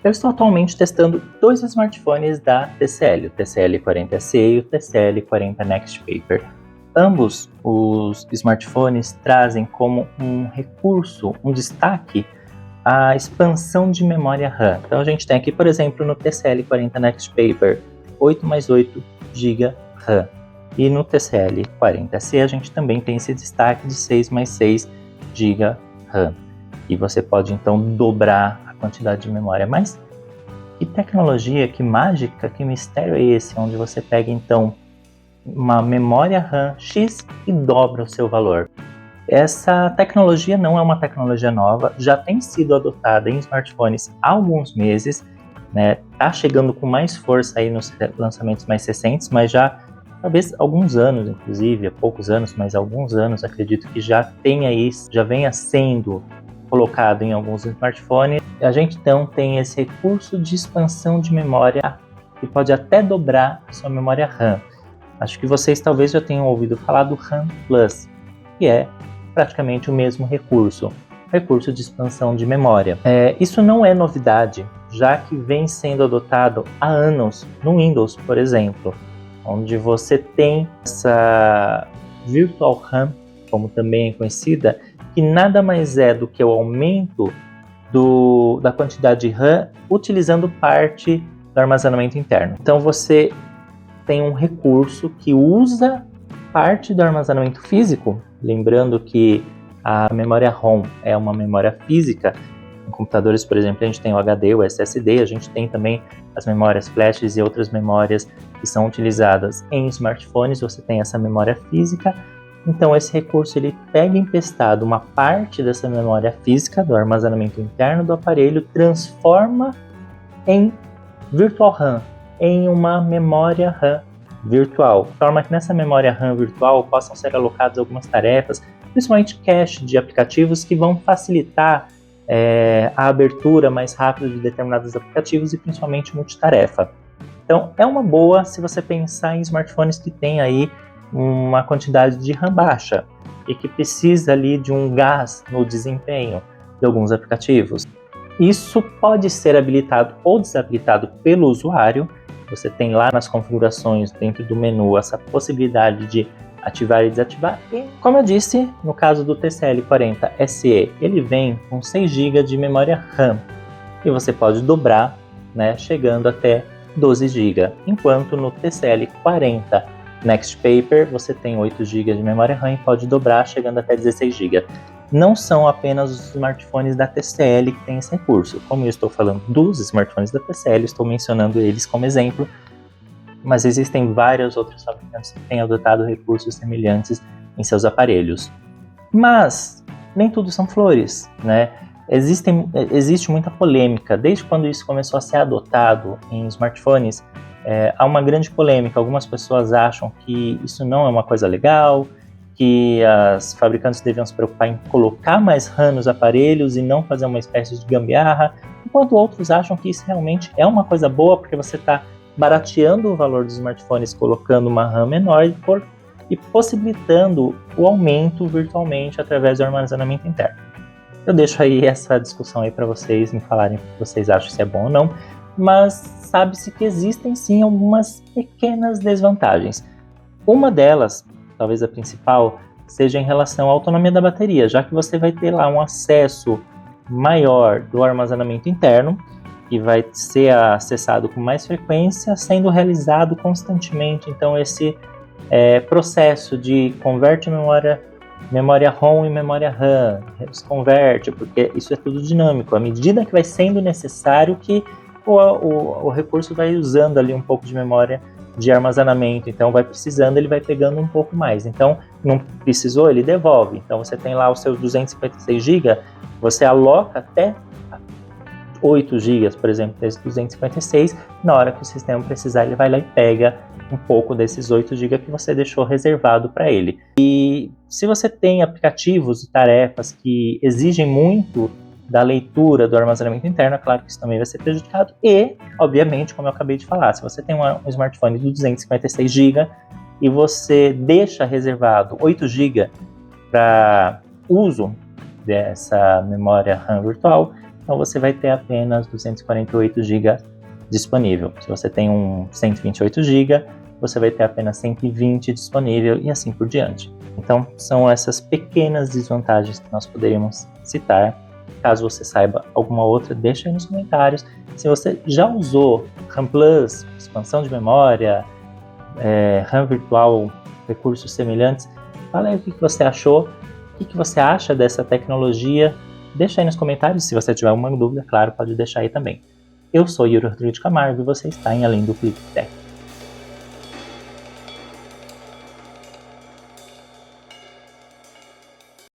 Eu estou atualmente testando dois smartphones da TCL, o TCL40SE e o TCL40 Next Paper. Ambos os smartphones trazem como um recurso, um destaque, a expansão de memória RAM. Então a gente tem aqui, por exemplo, no TCL40 Next Paper, 8 mais 8 GB RAM. E no TCL40SE a gente também tem esse destaque de 6 mais 6 GB RAM. E você pode então dobrar a quantidade de memória. Mas que tecnologia, que mágica, que mistério é esse? Onde você pega então uma memória RAM X e dobra o seu valor. Essa tecnologia não é uma tecnologia nova, já tem sido adotada em smartphones há alguns meses, né? Tá chegando com mais força aí nos lançamentos mais recentes, mas já talvez alguns anos, inclusive, há poucos anos, mas alguns anos, acredito que já tenha isso, já venha sendo colocado em alguns smartphones. A gente então tem esse recurso de expansão de memória que pode até dobrar a sua memória RAM. Acho que vocês talvez já tenham ouvido falar do RAM Plus, que é praticamente o mesmo recurso de expansão de memória. Isso não é novidade, já que vem sendo adotado há anos no Windows, por exemplo, onde você tem essa Virtual RAM, como também é conhecida, que nada mais é do que o aumento da quantidade de RAM utilizando parte do armazenamento interno. Então você tem um recurso que usa parte do armazenamento físico, lembrando que a memória ROM é uma memória física. Em computadores, por exemplo, a gente tem o HD, o SSD, a gente tem também as memórias flashes e outras memórias que são utilizadas em smartphones, você tem essa memória física. Então esse recurso ele pega emprestado uma parte dessa memória física do armazenamento interno do aparelho, transforma em Virtual RAM, em uma memória RAM virtual, de forma que nessa memória RAM virtual possam ser alocadas algumas tarefas, principalmente cache de aplicativos que vão facilitar a abertura mais rápida de determinados aplicativos e principalmente multitarefa. Então é uma boa se você pensar em smartphones que tem aí uma quantidade de RAM baixa e que precisa ali de um gás no desempenho de alguns aplicativos. Isso pode ser habilitado ou desabilitado pelo usuário. Você tem lá nas configurações, dentro do menu, essa possibilidade de ativar e desativar. E, como eu disse, no caso do TCL40SE, ele vem com 6 GB de memória RAM e você pode dobrar, né, chegando até 12 GB, enquanto no TCL40 Next Paper você tem 8 GB de memória RAM e pode dobrar chegando até 16 GB. Não são apenas os smartphones da TCL que têm esse recurso. Como eu estou falando dos smartphones da TCL, estou mencionando eles como exemplo, mas existem vários outros fabricantes que têm adotado recursos semelhantes em seus aparelhos. Mas nem tudo são flores, né? Existe muita polêmica. Desde quando isso começou a ser adotado em smartphones, há uma grande polêmica. Algumas pessoas acham que isso não é uma coisa legal, que as fabricantes deviam se preocupar em colocar mais RAM nos aparelhos e não fazer uma espécie de gambiarra, enquanto outros acham que isso realmente é uma coisa boa, porque você está barateando o valor dos smartphones colocando uma RAM menor e possibilitando o aumento virtualmente através do armazenamento interno. Eu deixo aí essa discussão aí para vocês me falarem o que vocês acham, se é bom ou não, mas sabe-se que existem sim algumas pequenas desvantagens. Uma delas, talvez a principal, seja em relação à autonomia da bateria, já que você vai ter lá um acesso maior do armazenamento interno, que vai ser acessado com mais frequência, sendo realizado constantemente. Então esse processo de converte memória ROM em memória RAM, desconverte, porque isso é tudo dinâmico. À medida que vai sendo necessário que o recurso vai usando ali um pouco de memória de armazenamento, então vai precisando, ele vai pegando um pouco mais. Então não precisou, ele devolve. Então você tem lá os seus 256 GB, você aloca até 8 GB, por exemplo, desses 256, na hora que o sistema precisar, ele vai lá e pega um pouco desses 8 GB que você deixou reservado para ele. E se você tem aplicativos e tarefas que exigem muito da leitura do armazenamento interno, é claro que isso também vai ser prejudicado. E, obviamente, como eu acabei de falar, se você tem um smartphone de 256 GB e você deixa reservado 8 GB para uso dessa memória RAM virtual, então você vai ter apenas 248 GB disponível. Se você tem um 128 GB, você vai ter apenas 120 disponível e assim por diante. Então, são essas pequenas desvantagens que nós poderíamos citar. Caso você saiba alguma outra, deixa aí nos comentários. Se você já usou RAM Plus, expansão de memória, RAM virtual, recursos semelhantes, fala aí o que você achou, o que você acha dessa tecnologia. Deixa aí nos comentários. Se você tiver alguma dúvida, claro, pode deixar aí também. Eu sou Yuri Rodrigo de Camargo e você está em Além do Clique Tech.